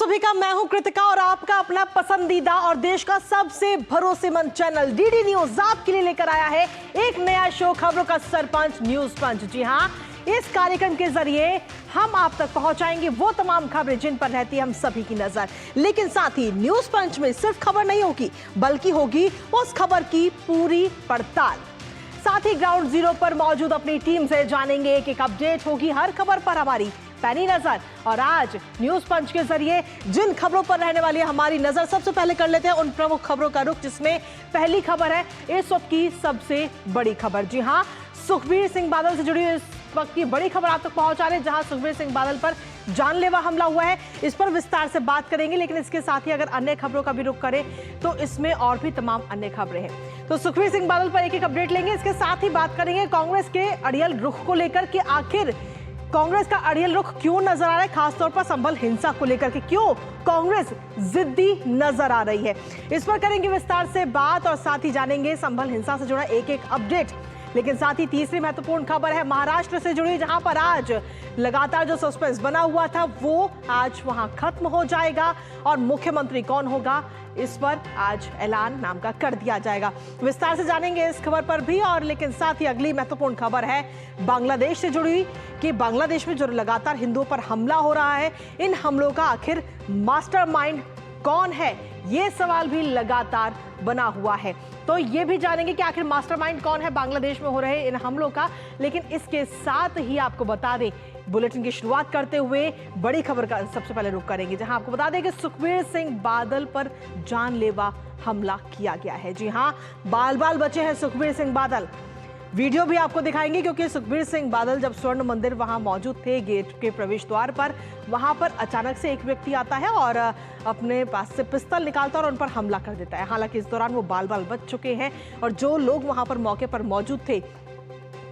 सभी का, मैं हूं कृतिका और आपका अपना पसंदीदा और देश का सबसे भरोसेमंद चैनल डीडी न्यूज आपके लिए लेकर आया है एक नया शो, खबरों का सरपंच न्यूज पंच। जी हां, इस कार्यक्रम के जरिए हम आप तक पहुंचाएंगे वो तमाम खबरें जिन पर रहती है हम सभी की नजर। लेकिन साथ ही न्यूज पंच में सिर्फ खबर नहीं होगी, बल्कि होगी उस खबर की पूरी पड़ताल। साथ ही ग्राउंड जीरो पर मौजूद अपनी टीम से जानेंगे एक एक अपडेट, होगी हर खबर पर हमारी पैनी नजर। और आज न्यूज पंच के जरिए जिन खबरों पर रहने वाली है हमारी नजर, सबसे पहले कर लेते हैं उन प्रमुख खबरों का रुख, जिसमें पहली खबर है इस वक्त की सबसे बड़ी खबर। जी हां, सुखबीर सिंह बादल से जुड़ी इस वक्त की बड़ी खबर आप तक पहुंचा रहे हैं, जहां सुखबीर सिंह बादल पर जानलेवा हमला हुआ है। इस पर विस्तार से बात करेंगे, लेकिन इसके साथ ही अगर अन्य खबरों का भी रुख करें तो इसमें और भी तमाम अन्य खबरें हैं। तो सुखबीर सिंह बादल पर एक एक अपडेट लेंगे। इसके साथ ही बात करेंगे कांग्रेस के अड़ियल रुख को लेकर कि आखिर कांग्रेस का अड़ियल रुख क्यों नजर आ रहा है, खासतौर पर संभल हिंसा को लेकर के क्यों कांग्रेस जिद्दी नजर आ रही है। इस पर करेंगे विस्तार से बात और साथ ही जानेंगे संभल हिंसा से जुड़ा एक एक अपडेट। लेकिन साथ ही तीसरी महत्वपूर्ण खबर है महाराष्ट्र से जुड़ी, जहां पर आज लगातार जो सस्पेंस बना हुआ था वो आज वहां खत्म हो जाएगा और मुख्यमंत्री कौन होगा इस पर आज ऐलान नाम का कर दिया जाएगा। विस्तार से जानेंगे इस खबर पर भी। और लेकिन साथ ही अगली महत्वपूर्ण खबर है बांग्लादेश से जुड़ी कि बांग्लादेश में जो लगातार हिंदुओं पर हमला हो रहा है, इन हमलों का आखिर मास्टरमाइंड कौन है, ये सवाल भी लगातार बना हुआ है। तो ये भी जानेंगे कि आखिर मास्टरमाइंड कौन है बांग्लादेश में हो रहे इन हमलों का। लेकिन इसके साथ ही आपको बता दें, बुलेटिन की शुरुआत करते हुए बड़ी खबर का सबसे पहले रुख करेंगे, जहां आपको बता दें कि सुखबीर सिंह बादल पर जानलेवा हमला किया गया है। जी हां, बाल बाल बचे हैं सुखबीर सिंह बादल। वीडियो भी आपको दिखाएंगे, क्योंकि सुखबीर सिंह बादल जब स्वर्ण मंदिर वहां मौजूद थे गेट के प्रवेश द्वार पर, वहां पर अचानक से एक व्यक्ति आता है और अपने पास से पिस्तौल निकालता है और उन पर हमला कर देता है। हालांकि इस दौरान वो बाल बाल बच चुके हैं और जो लोग वहां पर मौके पर मौजूद थे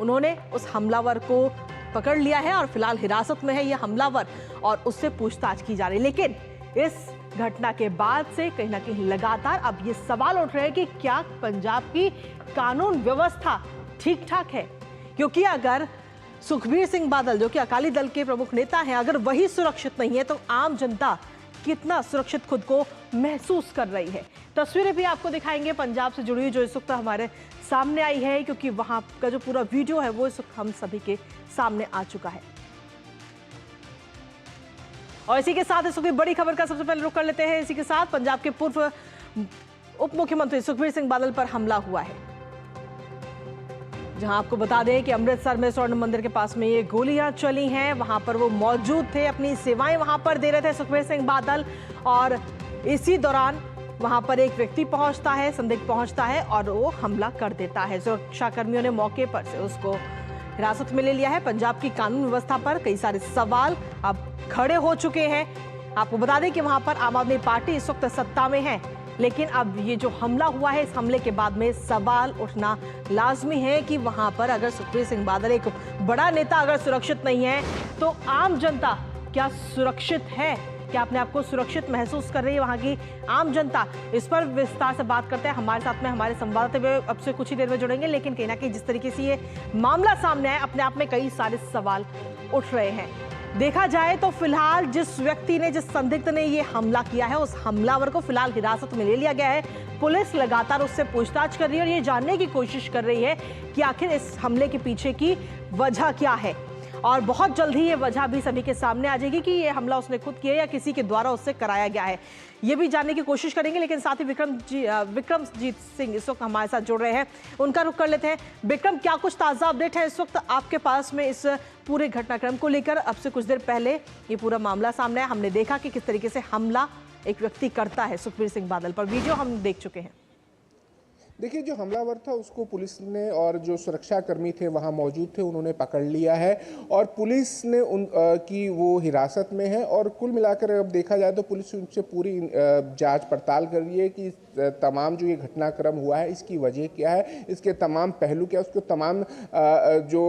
उन्होंने उस हमलावर को पकड़ लिया है और फिलहाल हिरासत में है यह हमलावर और उससे पूछताछ की जा रही है। लेकिन इस घटना के बाद से कहीं ना कहीं लगातार अब ये सवाल उठ रहे हैं कि क्या पंजाब की कानून व्यवस्था ठीक ठाक है, क्योंकि अगर सुखबीर सिंह बादल जो कि अकाली दल के प्रमुख नेता हैं, अगर वही सुरक्षित नहीं है तो आम जनता कितना सुरक्षित खुद को महसूस कर रही है। तस्वीरें भी आपको दिखाएंगे पंजाब से जुड़ी जो इस वक्त हमारे सामने आई है, क्योंकि वहां का जो पूरा वीडियो है वो इस वक्त हम सभी के सामने आ चुका है। और इसी के साथ इस वक्त बड़ी खबर का सबसे पहले रुख कर लेते हैं। इसी के साथ पंजाब के पूर्व उप मुख्यमंत्री सुखबीर सिंह बादल पर हमला हुआ है, जहां आपको बता दें कि अमृतसर में स्वर्ण मंदिर के पास में ये गोलियां चली हैं। वहां पर वो मौजूद थे, अपनी सेवाएं वहां पर दे रहे थे सुखबीर सिंह बादल, और इसी दौरान वहां पर एक व्यक्ति पहुंचता है, संदिग्ध पहुंचता है और वो हमला कर देता है। सुरक्षा कर्मियों ने मौके पर से उसको हिरासत में ले लिया है। पंजाब की कानून व्यवस्था पर कई सारे सवाल अब खड़े हो चुके हैं। आपको बता दें कि वहां पर आम आदमी पार्टी इस वक्त सत्ता में है, लेकिन अब ये जो हमला हुआ है, इस हमले के बाद में सवाल उठना लाजमी है कि वहां पर अगर सुखबीर सिंह बादल एक बड़ा नेता अगर सुरक्षित नहीं है तो आम जनता क्या सुरक्षित है, क्या अपने आप को सुरक्षित महसूस कर रही है वहां की आम जनता। इस पर विस्तार से बात करते हैं। हमारे साथ में हमारे संवाददाता अब से कुछ ही देर में जुड़ेंगे। लेकिन कहीं ना कहीं जिस तरीके से ये मामला सामने आया, अपने आप में कई सारे सवाल उठ रहे हैं। देखा जाए तो फिलहाल जिस व्यक्ति ने, जिस संदिग्ध ने ये हमला किया है, उस हमलावर को फिलहाल हिरासत में ले लिया गया है। पुलिस लगातार उससे पूछताछ कर रही है और ये जानने की कोशिश कर रही है कि आखिर इस हमले के पीछे की वजह क्या है। और बहुत जल्द ही ये वजह भी सभी के सामने आ जाएगी कि ये हमला उसने खुद किया या किसी के द्वारा उससे कराया गया है, ये भी जानने की कोशिश करेंगे। लेकिन साथ ही विक्रमजीत सिंह इस वक्त हमारे साथ जुड़ रहे हैं, उनका रुख कर लेते हैं। विक्रम, क्या कुछ ताज़ा अपडेट है इस वक्त आपके पास में इस पूरे घटनाक्रम को लेकर? अब से कुछ देर पहले ये पूरा मामला सामने आया, हमने देखा कि किस तरीके से हमला एक व्यक्ति करता है सुखबीर सिंह बादल पर, वीडियो हम देख चुके हैं। देखिए, जो हमलावर था उसको पुलिस ने और जो सुरक्षा कर्मी थे वहाँ मौजूद थे उन्होंने पकड़ लिया है और पुलिस ने की वो हिरासत में है। और कुल मिलाकर अब देखा जाए तो पुलिस उनसे पूरी जांच पड़ताल कर रही है कि तमाम जो ये घटनाक्रम हुआ है इसकी वजह क्या है, इसके तमाम पहलू क्या है, उसको तमाम जो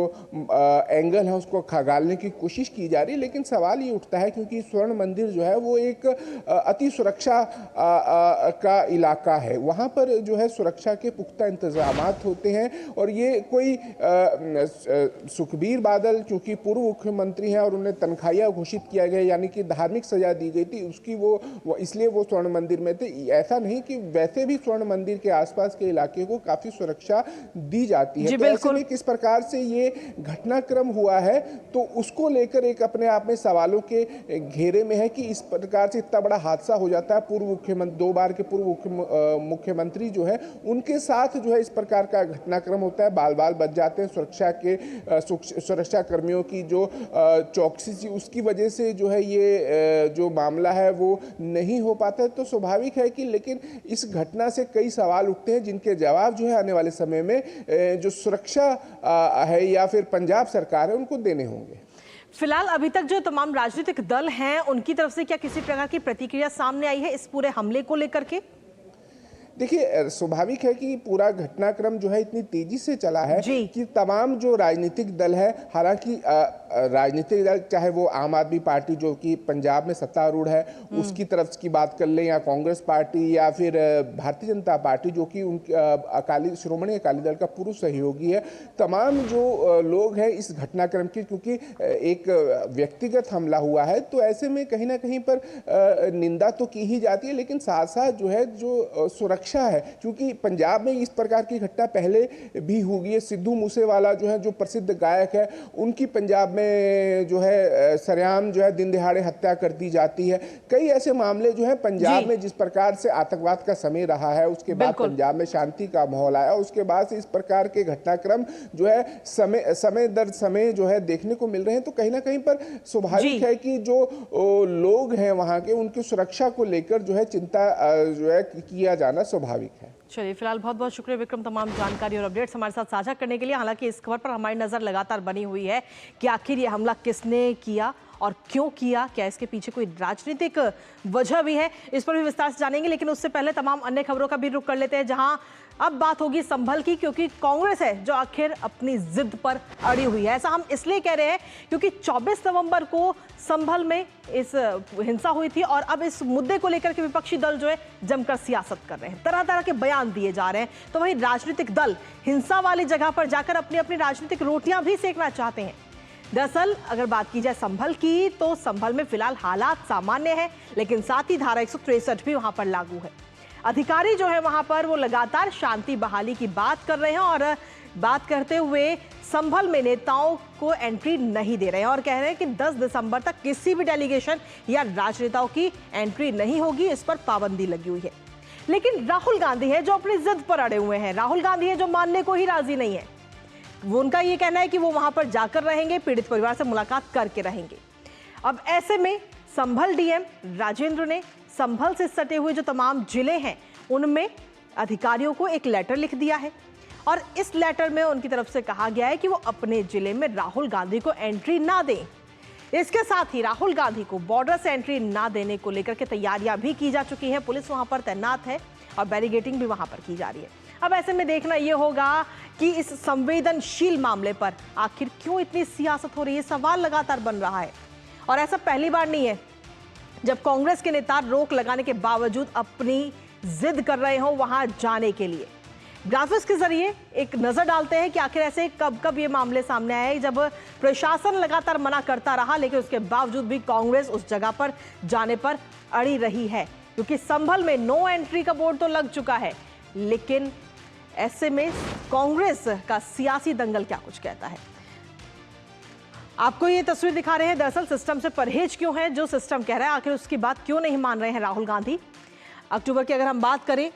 एंगल है उसको खंगालने की कोशिश की जा रही है। लेकिन सवाल ये उठता है क्योंकि स्वर्ण मंदिर जो है वो एक अति सुरक्षा का इलाका है, वहाँ पर जो है सुरक्षा के पुख्ता इंतजामात होते हैं। और ये कोई सुखबीर बादल चूंकि पूर्व मुख्यमंत्री हैं और उन्हें तनख्वाहियां घोषित किया गया, यानी कि धार्मिक सजा दी गई थी उसकी, वो इसलिए वो स्वर्ण मंदिर में थे। ऐसा नहीं कि वैसे भी स्वर्ण मंदिर के आसपास के इलाके को काफी सुरक्षा दी जाती है। तो ऐसे में किस प्रकार से ये घटनाक्रम हुआ है तो उसको लेकर एक अपने आप में सवालों के घेरे में है कि इस प्रकार से इतना बड़ा हादसा हो जाता है। पूर्व मुख्यमंत्री, 2 बार के पूर्व मुख्यमंत्री जो है उनके साथ जो है इस प्रकार का घटनाक्रम होता है, बाल बाल बच जाते हैं। सुरक्षा कर्मियों की जो चौकसी थी उसकी वजह से जो है ये जो मामला है वो नहीं हो पाता है। तो स्वाभाविक है कि लेकिन इस घटना से कई सवाल उठते हैं जिनके जवाब जो है आने वाले समय में जो सुरक्षा है या फिर पंजाब सरकार है उनको देने होंगे। फिलहाल अभी तक जो तमाम राजनीतिक दल हैं उनकी तरफ से क्या किसी प्रकार की प्रतिक्रिया सामने आई है इस पूरे हमले को लेकर के? देखिए, स्वाभाविक है कि पूरा घटनाक्रम जो है इतनी तेजी से चला है कि तमाम जो राजनीतिक दल है, हालांकि राजनीतिक दल चाहे वो आम आदमी पार्टी जो कि पंजाब में सत्तारूढ़ है उसकी तरफ की बात कर लें, या कांग्रेस पार्टी या फिर भारतीय जनता पार्टी जो कि उनकी श्रोमणी अकाली दल का पूर्व सहयोगी है, तमाम जो लोग हैं इस घटनाक्रम के, क्योंकि एक व्यक्तिगत हमला हुआ है तो ऐसे में कहीं ना कहीं पर निंदा तो की ही जाती है, लेकिन साथ साथ जो है जो सुरक्षा है, क्योंकि पंजाब में इस प्रकार की घटना पहले भी हुई है। सिद्धू मूसेवाला जो है, जो प्रसिद्ध गायक है, उनकी पंजाब में जो है सरेआम जो है दिन दिहाड़े हत्या कर दी जाती है। कई ऐसे मामले जो है पंजाब में, जिस प्रकार से आतंकवाद का समय रहा है, उसके बाद पंजाब में शांति का माहौल आया, उसके बाद से इस प्रकार के घटनाक्रम जो है समय दर समय जो है देखने को मिल रहे हैं। तो कहीं ना कहीं पर स्वाभाविक है कि जो लोग हैं वहां के, उनकी सुरक्षा को लेकर जो है चिंता जो है किया जाना स्वाभाविक है। चलिए, फिलहाल बहुत बहुत शुक्रिया विक्रम तमाम जानकारी और अपडेट्स हमारे साथ साझा करने के लिए। हालांकि इस खबर पर हमारी नजर लगातार बनी हुई है कि आखिर ये हमला किसने किया और क्यों किया, क्या इसके पीछे कोई राजनीतिक वजह भी है, इस पर भी विस्तार से जानेंगे। लेकिन उससे पहले तमाम अन्य खबरों का भी रुख कर लेते हैं, जहां अब बात होगी संभल की, क्योंकि कांग्रेस है जो आखिर अपनी जिद पर अड़ी हुई है। ऐसा हम इसलिए कह रहे हैं क्योंकि 24 नवंबर को संभल में इस हिंसा हुई थी और अब इस मुद्दे को लेकर के विपक्षी दल जो है जमकर सियासत कर रहे हैं, तरह तरह के बयान दिए जा रहे हैं। तो वही राजनीतिक दल हिंसा वाली जगह पर जाकर अपनी अपनी राजनीतिक रोटियां भी सेकना चाहते हैं। दरअसल अगर बात की जाए संभल की, तो संभल में फिलहाल हालात सामान्य है, लेकिन साथ ही धारा 163 भी वहां पर लागू है। अधिकारी जो है वहां पर वो लगातार शांति बहाली की बात कर रहे हैं और बात करते हुए संभल में नेताओं को एंट्री नहीं दे रहे हैं और कह रहे हैं कि 10 दिसंबर तक किसी भी डेलीगेशन या राजनेताओं की एंट्री नहीं होगी, इस पर पाबंदी लगी हुई है। लेकिन राहुल गांधी है जो अपनी जिद पर अड़े हुए हैं, राहुल गांधी है जो मानने को ही राजी नहीं है। वो उनका ये कहना है कि वो वहां पर जाकर रहेंगे, पीड़ित परिवार से मुलाकात करके रहेंगे। अब ऐसे में संभल डीएम राजेंद्र ने संभल से सटे हुए जो तमाम जिले हैं उनमें अधिकारियों को एक लेटर लिख दिया है और इस लेटर में उनकी तरफ से कहा गया है कि वो अपने जिले में राहुल गांधी को एंट्री ना दें। इसके साथ ही राहुल गांधी को बॉर्डर से एंट्री ना देने को लेकर के तैयारियां भी की जा चुकी हैं, पुलिस वहां पर तैनात है और बैरिकेडिंग भी वहां पर की जा रही है। अब ऐसे में देखना यह होगा कि इस संवेदनशील मामले पर आखिर क्यों इतनी सियासत हो रही है, सवाल लगातार बन रहा है। और ऐसा पहली बार नहीं है जब कांग्रेस के नेता रोक लगाने के बावजूद अपनी जिद कर रहे हो वहां जाने के लिए। ग्राफिक्स के जरिए एक नजर डालते हैं कि आखिर ऐसे कब कब ये मामले सामने आए जब प्रशासन लगातार मना करता रहा, लेकिन उसके बावजूद भी कांग्रेस उस जगह पर जाने पर अड़ी रही है। क्योंकि संभल में नो एंट्री का बोर्ड तो लग चुका है, लेकिन ऐसे में कांग्रेस का सियासी दंगल क्या कुछ कहता है। आपको ये तस्वीर दिखा रहे हैं। दरअसल सिस्टम से परहेज क्यों है, जो सिस्टम कह रहा है आखिर उसकी बात क्यों नहीं मान रहे हैं राहुल गांधी। अक्टूबर की अगर हम बात करें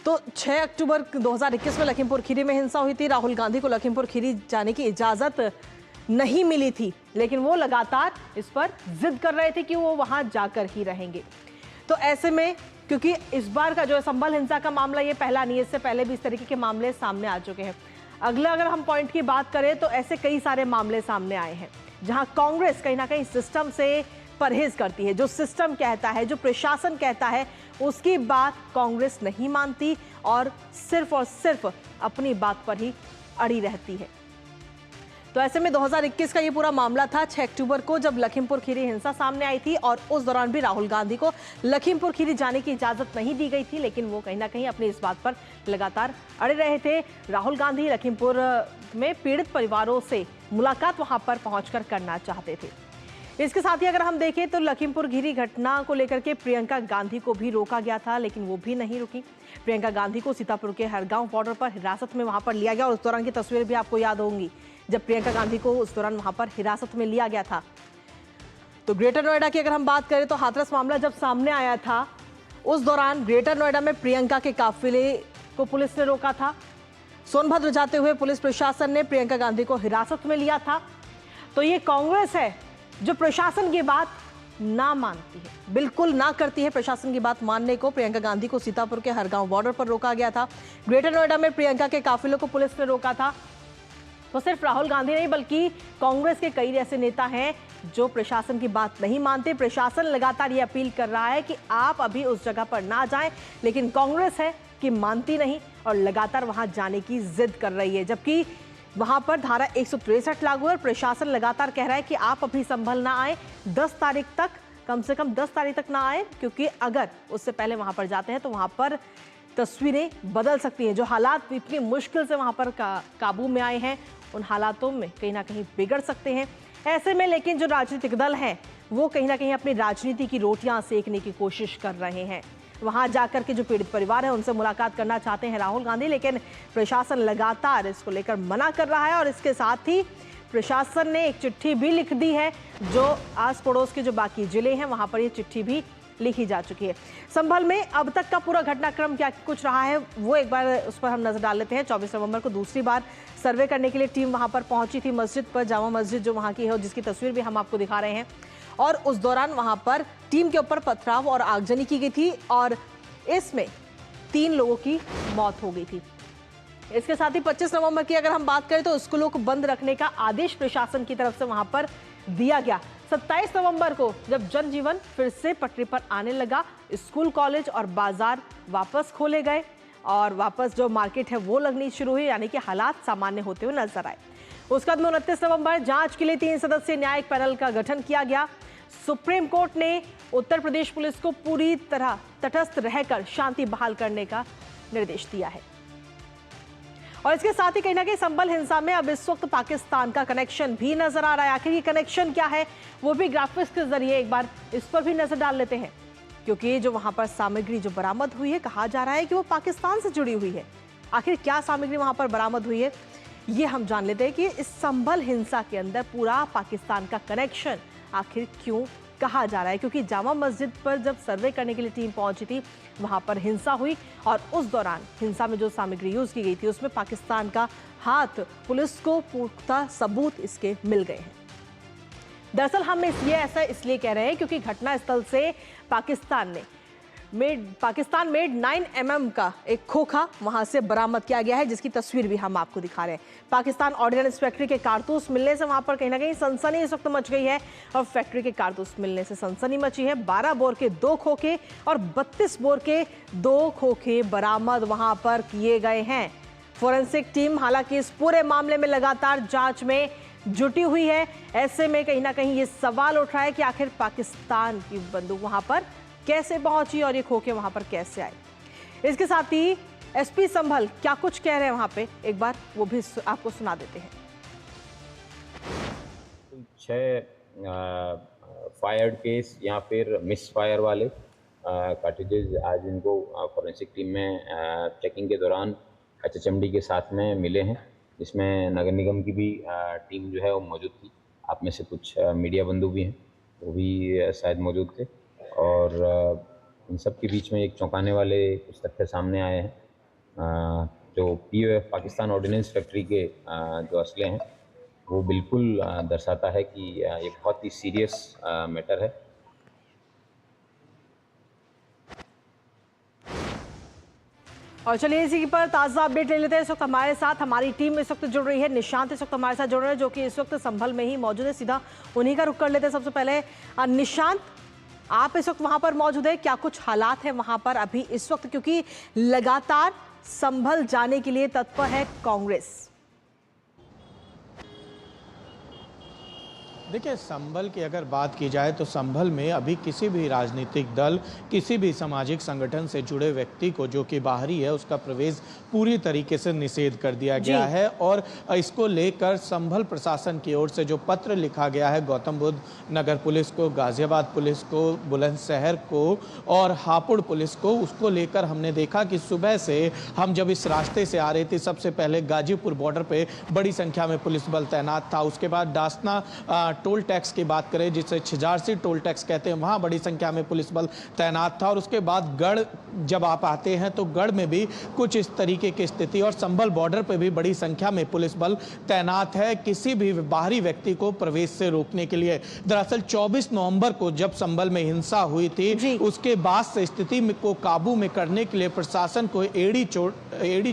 तो 6 अक्टूबर 2021 में लखीमपुर खीरी में हिंसा हुई थी। राहुल गांधी को लखीमपुर खीरी जाने की इजाजत नहीं मिली थी, लेकिन वो लगातार इस पर जिद कर रहे थे कि वो वहां जाकर ही रहेंगे। तो ऐसे में क्योंकि इस बार का जो संभल हिंसा का मामला ये पहला नहीं है, इससे पहले भी इस तरीके के मामले सामने आ चुके हैं। अगला अगर हम पॉइंट की बात करें तो ऐसे कई सारे मामले सामने आए हैं जहां कांग्रेस कहीं ना कहीं सिस्टम से परहेज करती है। जो सिस्टम कहता है, जो प्रशासन कहता है, उसकी बात कांग्रेस नहीं मानती और सिर्फ अपनी बात पर ही अड़ी रहती है। तो ऐसे में 2021 का ये पूरा मामला था 6 अक्टूबर को, जब लखीमपुर खीरी हिंसा सामने आई थी और उस दौरान भी राहुल गांधी को लखीमपुर खीरी जाने की इजाजत नहीं दी गई थी, लेकिन वो कहीं ना कहीं अपनी इस बात पर लगातार अड़े रहे थे। राहुल गांधी लखीमपुर में पीड़ित परिवारों से मुलाकात वहां पर पहुंचकर करना चाहते थे। इसके साथ ही अगर हम देखें तो लखीमपुर खीरी घटना को लेकर के प्रियंका गांधी को भी रोका गया था, लेकिन वो भी नहीं रुकी। प्रियंका गांधी को सीतापुर के हरगांव बॉर्डर पर हिरासत में वहां पर लिया गया और उस दौरान की तस्वीर भी आपको याद होंगी, जब प्रियंका गांधी को उस दौरान वहां पर हिरासत में लिया गया था। तो ग्रेटर नोएडा की अगर हम बात करें तो हाथरस मामला जब सामने आया था, उस दौरान ग्रेटर नोएडा में प्रियंका के काफिले को पुलिस ने रोका था। सोनभद्र जाते हुए पुलिस प्रशासन ने प्रियंका गांधी को हिरासत में लिया था। तो ये कांग्रेस है जो प्रशासन की बात ना मानती है, बिल्कुल ना करती है प्रशासन की बात मानने को। प्रियंका गांधी को सीतापुर के हरगांव बॉर्डर पर रोका गया था। ग्रेटर नोएडा में प्रियंका के काफिलों को पुलिस ने रोका था। तो सिर्फ राहुल गांधी नहीं बल्कि कांग्रेस के कई ऐसे नेता हैं जो प्रशासन की बात नहीं मानते। प्रशासन लगातार ये अपील कर रहा है कि आप अभी उस जगह पर ना जाएं, लेकिन कांग्रेस है कि मानती नहीं और लगातार वहां जाने की जिद कर रही है, जबकि वहां पर धारा 163 लागू है और प्रशासन लगातार कह रहा है कि आप अभी संभल ना आए, 10 तारीख तक, कम से कम 10 तारीख तक ना आए, क्योंकि अगर उससे पहले वहां पर जाते हैं तो वहां पर तस्वीरें बदल सकती हैं। जो हालात इतनी मुश्किल से वहां पर काबू में आए हैं, उन हालातों में कहीं ना कहीं बिगड़ सकते हैं। ऐसे में लेकिन जो राजनीतिक दल हैं वो कहीं ना कहीं अपनी राजनीति की रोटियां सेकने की कोशिश कर रहे हैं। वहां जाकर के जो पीड़ित परिवार है उनसे मुलाकात करना चाहते हैं राहुल गांधी, लेकिन प्रशासन लगातार इसको लेकर मना कर रहा है। और इसके साथ ही प्रशासन ने एक चिट्ठी भी लिख दी है, जो आस पड़ोस के जो बाकी जिले हैं वहां पर ये चिट्ठी भी लिखी जा चुकी है। संभल में अब तक का पूरा घटनाक्रम क्या कुछ रहा है वो एक बार उस पर हम नजर डाल लेते हैं। 24 नवंबर को दूसरी बार सर्वे करने के लिए टीम वहां पर पहुंची थी मस्जिद पर, जामा मस्जिद जो वहां की है, जिसकी तस्वीर भी हम आपको दिखा रहे हैं। और उस दौरान वहां पर टीम के ऊपर पथराव और आगजनी की गई थी और इसमें 3 लोगों की मौत हो गई थी। इसके साथ ही 25 नवंबर की अगर हम बात करें तो स्कूलों को बंद रखने का आदेश प्रशासन की तरफ से वहां पर दिया गया। 27 नवंबर को जब जनजीवन फिर से पटरी पर आने लगा, स्कूल, कॉलेज और बाजार वापस खोले गए और वापस जो मार्केट है वो लगनी शुरू हुई, यानी कि हालात सामान्य होते हुए नजर आए। उसके बाद 29 नवंबर जांच के लिए 3 सदस्यीय न्यायिक पैनल का गठन किया गया। सुप्रीम कोर्ट ने उत्तर प्रदेश पुलिस को पूरी तरह तटस्थ रहकर शांति बहाल करने का निर्देश दिया है। और इसके साथ ही कहीं ना कहीं संभल हिंसा में अब इस वक्त पाकिस्तान का कनेक्शन भी नजर आ रहा है। आखिर ये कनेक्शन क्या है वो भी ग्राफिक्स के जरिए एक बार इस पर भी नजर डाल लेते हैं, क्योंकि जो वहां पर सामग्री जो बरामद हुई है, कहा जा रहा है कि वो पाकिस्तान से जुड़ी हुई है। आखिर क्या सामग्री वहां पर बरामद हुई है ये हम जान लेते हैं कि इस संभल हिंसा के अंदर पूरा पाकिस्तान का कनेक्शन आखिर क्यों कहा जा रहा है, क्योंकि जामा मस्जिद पर जब सर्वे करने के लिए टीम पहुंची थी वहां पर हिंसा हुई और उस दौरान हिंसा में जो सामग्री यूज की गई थी उसमें पाकिस्तान का हाथ, पुलिस को पुख्ता सबूत इसके मिल गए हैं। दरअसल हम ये ऐसा इसलिए कह रहे हैं क्योंकि घटनास्थल से पाकिस्तान मेड 9 mm का एक खोखा वहां से बरामद किया गया है, जिसकी तस्वीर भी हम आपको दिखा रहे हैं। पाकिस्तान ऑर्डिनेंस फैक्ट्री के कारतूस मिलने से वहां पर कहीं ना कहीं सनसनी इस वक्त मच गई है और फैक्ट्री के कारतूस मिलने से सनसनी मची है। 12 बोर के 2 खोखे और 32 बोर के 2 खोखे बरामद वहां पर किए गए हैं। फोरेंसिक टीम हालांकि इस पूरे मामले में लगातार जांच में जुटी हुई है। ऐसे में कहीं ना कहीं ये सवाल उठ रहा है कि आखिर पाकिस्तान की बंदूक वहां पर कैसे पहुंची और ये खोखे वहां पर कैसे आए। इसके साथ ही एसपी संभल क्या कुछ कह रहे हैं वहां पे, एक बार वो भी आपको सुना देते हैं। 6 फायर्ड केस या फिर मिस फायर वाले कार्ट्रिजेज आज इनको फॉरेंसिक टीम में चेकिंग के दौरान HHMD के साथ में मिले हैं, जिसमें नगर निगम की भी टीम जो है वो मौजूद थी। आप में से कुछ मीडिया बंधु भी हैं, वो भी शायद मौजूद थे। और इन सब के बीच में एक चौंकाने वाले कुछ तथ्य सामने आए हैं। जो POF पाकिस्तान ऑर्डिनेंस फैक्ट्री के जो असले हैं वो बिल्कुल दर्शाता है कि ये बहुत ही सीरियस मैटर है। और चलिए इसी पर ताज़ा अपडेट ले लेते हैं। इस वक्त हमारे साथ हमारी टीम इस वक्त जुड़ रही है। निशांत इस वक्त हमारे साथ जुड़ रहे हैं, जो कि इस वक्त संभल में ही मौजूद है। सीधा उन्हीं का रुख कर लेते हैं। सबसे पहले निशांत, आप इस वक्त वहां पर मौजूद है, क्या कुछ हालात है वहां पर अभी इस वक्त, क्योंकि लगातार संभल जाने के लिए तत्पर है कांग्रेस? देखिए, संभल की अगर बात की जाए तो संभल में अभी किसी भी राजनीतिक दल, किसी भी सामाजिक संगठन से जुड़े व्यक्ति को जो कि बाहरी है उसका प्रवेश पूरी तरीके से निषेध कर दिया गया है। और इसको लेकर संभल प्रशासन की ओर से जो पत्र लिखा गया है गौतम बुद्ध नगर पुलिस को, गाजियाबाद पुलिस को, बुलंदशहर को और हापुड़ पुलिस को, उसको लेकर हमने देखा कि सुबह से हम जब इस रास्ते से आ रहे थे सबसे पहले गाजीपुर बॉर्डर पे बड़ी संख्या में पुलिस बल तैनात था। उसके बाद डासना टोल टैक्स की बात करें जिसे छिजारसी टोल टैक्स कहते हैं, वहां बड़ी संख्या में पुलिस बल तैनात था। और उसके बाद गढ़ जब आप आते हैं तो गढ़ में भी कुछ इस तरीके की स्थिति और संभल बॉर्डर पे भी बड़ी संख्या में पुलिस बल तैनात है किसी भी बाहरी व्यक्ति को प्रवेश से रोकने के लिए। दरअसल 24 नवंबर को जब संभल में हिंसा हुई थी उसके बाद से स्थिति को काबू में करने के लिए प्रशासन को एड़ी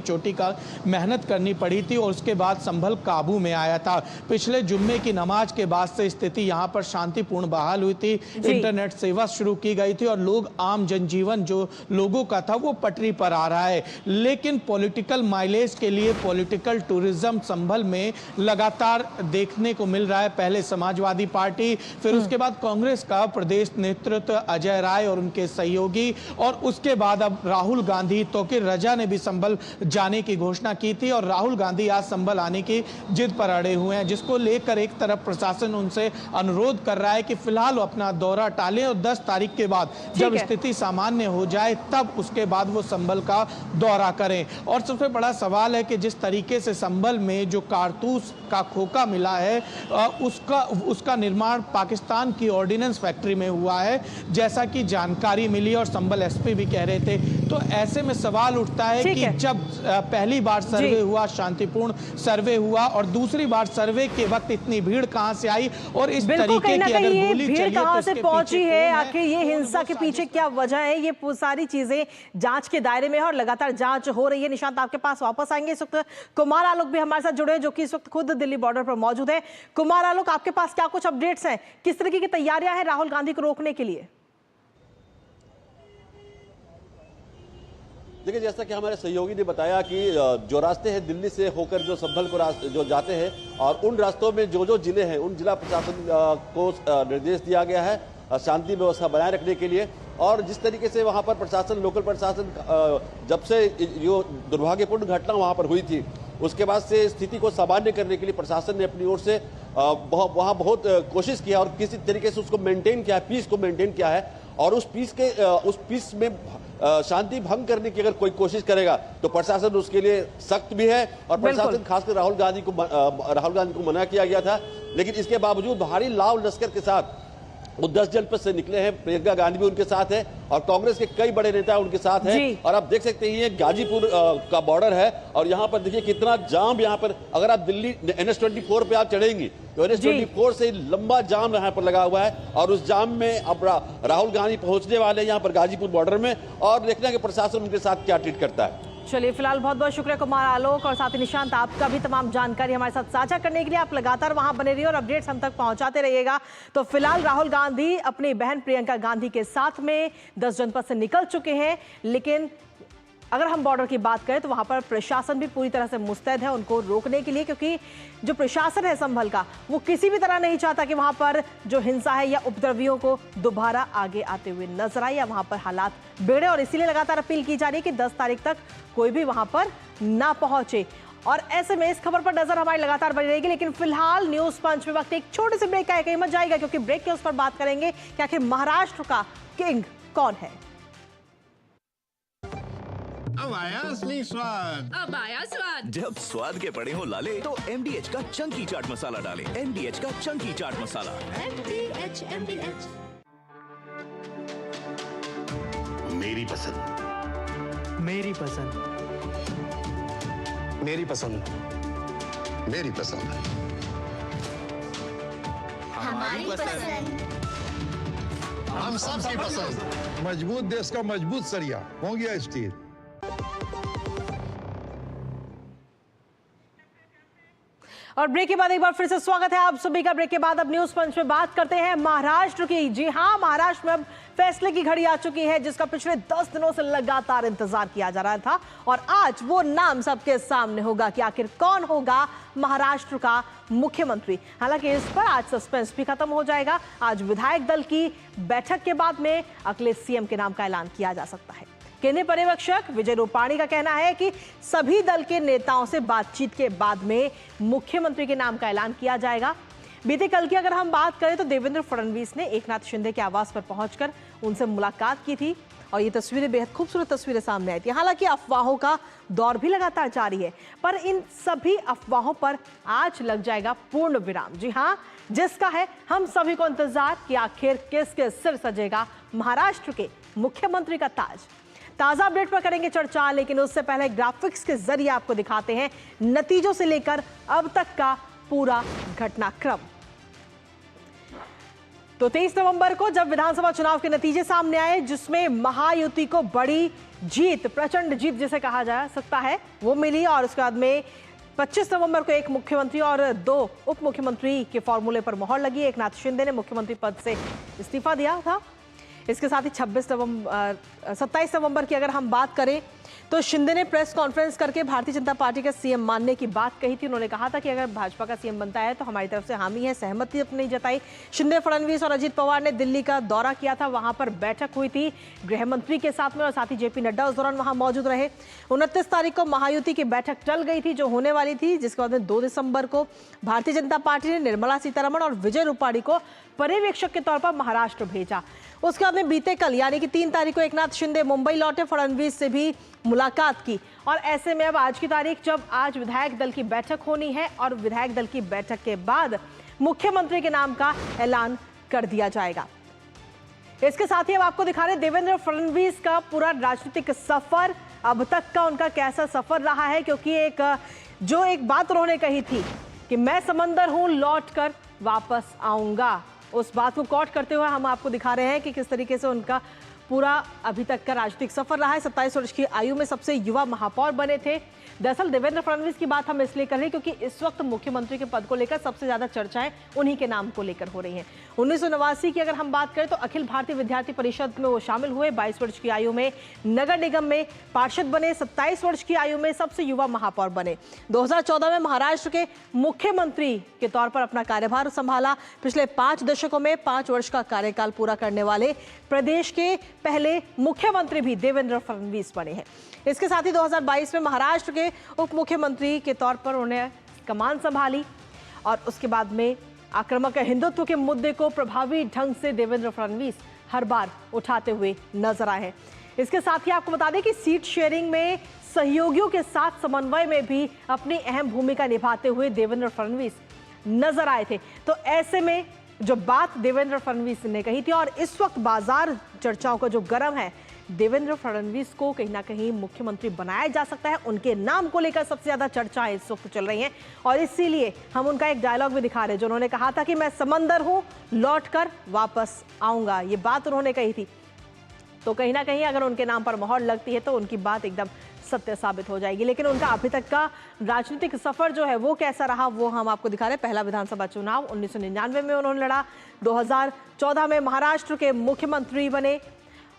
चोटी का मेहनत करनी पड़ी थी और उसके बाद संभल काबू में आया था। पिछले जुम्मे की नमाज के बाद से स्थिति यहां पर शांतिपूर्ण बहाल हुई थी, इंटरनेट सेवा शुरू की गई थी और लोग आम जनजीवन जो लोगों का था वो पटरी पर आ रहा है। लेकिन पॉलिटिकल माइलेज के लिए पॉलिटिकल टूरिज्म संभल में लगातार देखने को मिल रहा है। पहले समाजवादी पार्टी, फिर उसके बाद कांग्रेस का प्रदेश नेतृत्व अजय राय और उनके सहयोगी, और उसके बाद अब राहुल गांधी तोकिर रजा ने भी संभल जाने की घोषणा की थी और राहुल गांधी आज संभल आने की जिद पर अड़े हुए हैं, जिसको लेकर एक तरफ प्रशासन उनसे अनुरोध कर रहा है कि फिलहाल वो अपना दौरा टालें और 10 तारीख के बाद जब स्थिति सामान्य हो जाए तब उसके बाद वो संभल का दौरा करें। और सबसे बड़ा सवाल है कि जिस तरीके से संभल में जो कारतूस का खोखा मिला है उसका निर्माण पाकिस्तान की ऑर्डिनेंस फैक्ट्री में हुआ है जैसा कि जानकारी मिली और संभल एसपी भी कह रहे थे। तो ऐसे में सवाल उठता है कि जब पहली बार सर्वे हुआ, शांतिपूर्ण सर्वे हुआ, और दूसरी बार सर्वे के वक्त इतनी भीड़ कहां से आई और इस तरीके की अगर गोली भीड़ चली कहां तो से पहुंची है, आखिर ये हिंसा के पीछे क्या वजह है, ये सारी चीजें जांच के दायरे में है और लगातार जांच हो रही है। निशांत आपके पास वापस आएंगे। इस वक्त कुमार आलोक भी हमारे साथ जुड़े हैं जो कि इस वक्त खुद दिल्ली बॉर्डर पर मौजूद है। कुमार आलोक, आपके पास क्या कुछ अपडेट्स हैं, किस तरीके की तैयारियां हैं राहुल गांधी को रोकने के लिए? देखिए, जैसा कि हमारे सहयोगी ने बताया कि जो रास्ते हैं दिल्ली से होकर जो संभल को जो जाते हैं और उन रास्तों में जो जिले हैं उन जिला प्रशासन को निर्देश दिया गया है शांति व्यवस्था बनाए रखने के लिए। और जिस तरीके से वहां पर प्रशासन, लोकल प्रशासन, जब से जो दुर्भाग्यपूर्ण घटना वहां पर हुई थी उसके बाद से स्थिति को सामान्य करने के लिए प्रशासन ने अपनी ओर से वहां बहुत कोशिश किया और किसी तरीके से उसको मेंटेन किया है, पीस को मेंटेन किया है। और उस पीस में शांति भंग करने की अगर कोई कोशिश करेगा तो प्रशासन उसके लिए सख्त भी है। और प्रशासन खासकर राहुल गांधी को मना किया गया था, लेकिन इसके बावजूद भारी लाव लश्कर के साथ वो 10 जनपद से निकले हैं। प्रियंका गांधी भी उनके साथ है और कांग्रेस के कई बड़े नेता उनके साथ हैं। और आप देख सकते हैं ये गाजीपुर का बॉर्डर है और यहाँ पर देखिए कितना जाम, यहाँ पर अगर आप दिल्ली NH24 पे आप चढ़ेंगी तो NH24 से लंबा जाम यहाँ पर लगा हुआ है और उस जाम में अब राहुल गांधी पहुंचने वाले यहाँ पर गाजीपुर बॉर्डर में, और देखना कि प्रशासन उनके साथ क्या ट्रीट करता है। चलिए, फिलहाल बहुत बहुत शुक्रिया कुमार आलोक और साथ ही निशांत आपका भी तमाम जानकारी हमारे साथ साझा करने के लिए। आप लगातार वहां बने रहिए और अपडेट्स हम तक पहुंचाते रहिएगा। तो फिलहाल राहुल गांधी अपनी बहन प्रियंका गांधी के साथ में 10 जनपद से निकल चुके हैं, लेकिन अगर हम बॉर्डर की बात करें तो वहां पर प्रशासन भी पूरी तरह से मुस्तैद है उनको रोकने के लिए, क्योंकि जो प्रशासन है संभल का वो किसी भी तरह नहीं चाहता कि वहां पर जो हिंसा है या उपद्रवियों को दोबारा आगे आते हुए नजर आए या वहां पर हालात बिगड़े। और इसीलिए लगातार अपील की जा रही है कि 10 तारीख तक कोई भी वहां पर ना पहुंचे। और ऐसे में इस खबर पर नजर हमारी लगातार बनी रहेगी। लेकिन फिलहाल न्यूज पंच में वक्त एक छोटे से ब्रेक का है, कहीं मत जाएगा क्योंकि ब्रेक के उस पर बात करेंगे कि आखिर महाराष्ट्र का किंग कौन है। अब आया असली स्वाद। अब आया स्वाद। जब स्वाद के पड़े हो लाले तो MDH का चंकी चाट मसाला डालें। MDH का चंकी चाट मसाला। MDH। मेरी पसंद। मेरी पसंद। मेरी पसंद। मेरी पसंद। हमारी पसंद। हम सबकी पसंद। मजबूत देश का मजबूत सरिया हो गया स्टील। और ब्रेक के बाद एक बार फिर से स्वागत है आप सभी का। ब्रेक के बाद अब न्यूज पंच में बात करते हैं महाराष्ट्र की। जी हां, महाराष्ट्र में अब फैसले की घड़ी आ चुकी है जिसका पिछले 10 दिनों से लगातार इंतजार किया जा रहा था और आज वो नाम सबके सामने होगा कि आखिर कौन होगा महाराष्ट्र का मुख्यमंत्री। हालांकि इस पर आज सस्पेंस भी खत्म हो जाएगा। आज विधायक दल की बैठक के बाद में अगले सीएम के नाम का ऐलान किया जा सकता है। केंद्रीय पर्यवेक्षक विजय रूपाणी का कहना है कि सभी दल के नेताओं से बातचीत के बाद में मुख्यमंत्री के नाम का ऐलान किया जाएगा। बीते कल की अगर हम बात करें तो देवेंद्र फडणवीस ने एकनाथ शिंदे के आवास पर पहुंचकर उनसे मुलाकात की थी और ये तस्वीरें बेहद खूबसूरत तस्वीरें सामने आई थी। हालांकि अफवाहों का दौर भी लगातार जारी है, पर इन सभी अफवाहों पर आज लग जाएगा पूर्ण विराम। जी हाँ, जिसका है हम सभी को इंतजार कि आखिर किसके सिर सजेगा महाराष्ट्र के मुख्यमंत्री का ताज। ताजा अपडेट पर करेंगे चर्चा, लेकिन उससे पहले ग्राफिक्स के जरिए आपको दिखाते हैं नतीजों से लेकर अब तक का पूरा घटनाक्रम। तो 23 नवंबर को जब विधानसभा चुनाव के नतीजे सामने आए जिसमें महायुति को बड़ी जीत, प्रचंड जीत जिसे कहा जा सकता है, वो मिली और उसके बाद में 25 नवंबर को एक मुख्यमंत्री और 2 उप मुख्यमंत्री के फॉर्मूले पर मोहर लगी। एकनाथ शिंदे ने मुख्यमंत्री पद से इस्तीफा दिया था। इसके साथ ही 27 नवंबर की अगर हम बात करें तो शिंदे ने प्रेस कॉन्फ्रेंस करके भारतीय जनता पार्टी का सीएम मानने की बात कही थी। उन्होंने कहा था कि अगर भाजपा का सीएम बनता है तो हमारी तरफ से हामी है, सहमति अपनी जताई। शिंदे, फडणवीस और अजीत पवार ने दिल्ली का दौरा किया था, वहां पर बैठक हुई थी गृह मंत्री के साथ में और साथ ही जेपी नड्डा उस दौरान वहां मौजूद रहे। 29 तारीख को महायुति की बैठक टल गई थी जो होने वाली थी, जिसके बाद में 2 दिसंबर को भारतीय जनता पार्टी ने निर्मला सीतारमण और विजय रूपाणी को पर्यवेक्षक के तौर पर महाराष्ट्र भेजा। उसके बाद में बीते कल यानी कि 3 तारीख को एकनाथ शिंदे मुंबई लौटे, फडणवीस से भी मुलाकात की और ऐसे में अब आज की तारीख जब आज विधायक दल की बैठक होनी है और विधायक दल की बैठक के बाद मुख्यमंत्री के नाम का ऐलान कर दिया जाएगा। इसके साथ ही अब आपको दिखा रहे देवेंद्र फडणवीस का पूरा राजनीतिक सफर, अब तक का उनका कैसा सफर रहा है, क्योंकि एक बात उन्होंने कही थी कि मैं समंदर हूं, लौट कर वापस आऊंगा। उस बात को कोट करते हुए हम आपको दिखा रहे हैं कि किस तरीके से उनका पूरा अभी तक का राजनीतिक सफर रहा है। 27 वर्ष की आयु में सबसे युवा महापौर बने थे। दरअसल देवेंद्र फडणवीस की बात हम इसलिए कर रहे हैं क्योंकि इस वक्त मुख्यमंत्री के पद को लेकर सबसे ज्यादा चर्चाएं उन्हीं के नाम को लेकर हो रही हैं। 1989 की अगर हम बात करें तो अखिल भारतीय विद्यार्थी परिषद में वो शामिल हुए। 22 वर्ष की आयु में नगर निगम में पार्षद बने। 27 वर्ष की आयु में सबसे युवा महापौर बने। 2014 में महाराष्ट्र के मुख्यमंत्री के तौर पर अपना कार्यभार संभाला। पिछले 5 दशकों में 5 वर्ष का कार्यकाल पूरा करने वाले प्रदेश के पहले मुख्यमंत्री भी देवेंद्र फडणवीस बने हैं। इसके साथ ही 2022 में महाराष्ट्र के उप मुख्यमंत्री के तौर पर उन्हें कमान संभाली और उसके बाद में आक्रामक हिंदुत्व के मुद्दे को प्रभावी ढंग से देवेंद्र फडणवीस हर बार उठाते हुए नजर आए हैं। इसके साथ ही आपको बता दें कि सीट शेयरिंग में सहयोगियों के साथ समन्वय में भी अपनी अहम भूमिका निभाते हुए देवेंद्र फडणवीस नजर आए थे। तो ऐसे में जो बात देवेंद्र फडणवीस ने कही थी और इस वक्त बाजार चर्चाओं का जो गर्म है, देवेंद्र फडणवीस को कहीं ना कहीं मुख्यमंत्री बनाया जा सकता है, उनके नाम को लेकर सबसे ज्यादा चर्चाएं इस वक्त चल रही हैं और इसीलिए हम उनका एक डायलॉग भी दिखा रहे हैं जो उन्होंने कहा था कि मैं समंदर हूं, लौटकर वापस आऊंगा। ये बात उन्होंने कही थी, तो कहीं ना कहीं अगर उनके नाम पर मोहर लगती है तो उनकी बात एकदम सत्य साबित हो जाएगी। लेकिन उनका अभी तक का राजनीतिक सफर जो है वो कैसा रहा वो हम आपको दिखा रहे हैं। पहला विधानसभा चुनाव 1999 में उन्होंने लड़ा, 2014 में महाराष्ट्र के मुख्यमंत्री बने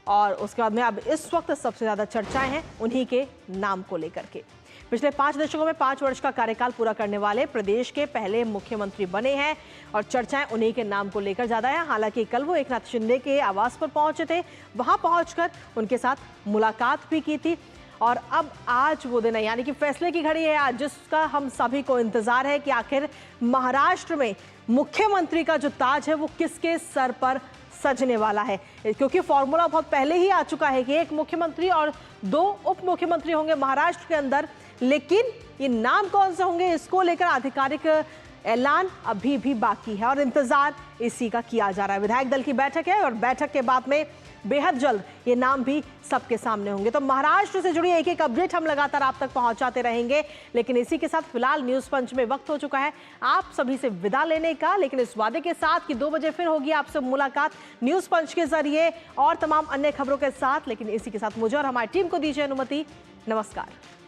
और उसके बाद में अब इस वक्त सबसे ज्यादा चर्चाएं हैं उन्हीं के नाम को लेकर के। पिछले 5 दशकों में 5 वर्ष का कार्यकाल पूरा करने वाले प्रदेश के पहले मुख्यमंत्री बने हैं और चर्चाएं उन्हीं के नाम को लेकर ज्यादा है। हालांकि कल वो एकनाथ शिंदे के आवास पर पहुंचे थे, वहां पहुंचकर उनके साथ मुलाकात भी की थी और अब आज वो दिन है यानी कि फैसले की घड़ी है आज, जिसका हम सभी को इंतजार है कि आखिर महाराष्ट्र में मुख्यमंत्री का जो ताज है वो किसके सर पर सजने वाला है। क्योंकि फॉर्मूला बहुत पहले ही आ चुका है कि एक मुख्यमंत्री और 2 उप मुख्यमंत्री होंगे महाराष्ट्र के अंदर, लेकिन ये नाम कौन से होंगे इसको लेकर आधिकारिक ऐलान अभी भी बाकी है और इंतजार इसी का किया जा रहा है। विधायक दल की बैठक है और बैठक के बाद में बेहद जल्द ये नाम भी सबके सामने होंगे। तो महाराष्ट्र से जुड़ी एक अपडेट हम लगातार आप तक पहुंचाते रहेंगे, लेकिन इसी के साथ फिलहाल न्यूज पंच में वक्त हो चुका है आप सभी से विदा लेने का, लेकिन इस वादे के साथ कि 2 बजे फिर होगी आपसे मुलाकात न्यूज पंच के जरिए और तमाम अन्य खबरों के साथ। लेकिन इसी के साथ मुझे और हमारी टीम को दीजिए अनुमति। नमस्कार।